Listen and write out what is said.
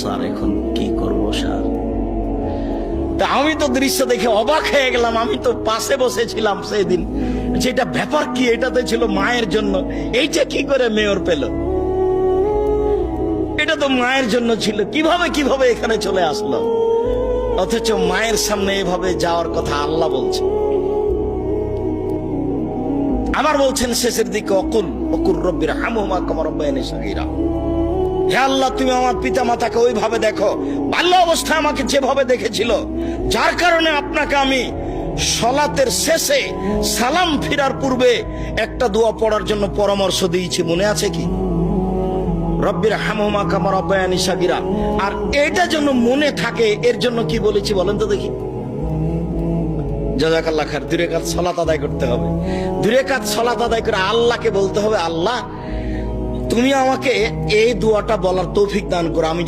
Sir এখন কি করবো স্যার? তা আমি তো দৃশ্য দেখে অবাক হয়ে গেলাম। আমি তো পাশে বসেছিলাম সেদিন, যেটা ব্যাপার কি, এটাতে ছিল মায়ের জন্য, এইটা কি করে মেয়র পেল? এটা তো মায়ের জন্য ছিল, কিভাবে এখানে চলে আসলো? অথচ মায়ের সামনে এভাবে যাওয়ার কথা আল্লাহ বলছে। আবার বলছেন শেষের দিকে, অকুল রব্বির হামহুমা কামা রাব্বায়ানি সগীরা। হে আল্লাহ, তুমি আমার পিতা মাতাকে ওইভাবে দেখো বাল্য অবস্থায় আমাকে যেভাবে দেখেছিল, যার কারণে আপনাকে আমি সলাতের শেষে সালাম ফিরার পূর্বে একটা দোয়া পড়ার জন্য পরামর্শ দিয়েছি, মনে আছে কি? রব্বির হামহুমা কামা রাব্বায়ানি সগীরা। আর এটা যেন মনে থাকে, এর জন্য কি বলেছি বলেন তো দেখি? জাযাকাল্লাহ খায়ের। 2 রাকাত সালাত আদায় করতে হবে। 2 রাকাত সালাত আদায় করে আল্লাহকে বলতে হবে, আল্লাহ তুমি আমাকে এই দোয়াটা বলার তৌফিক দান করো। আমি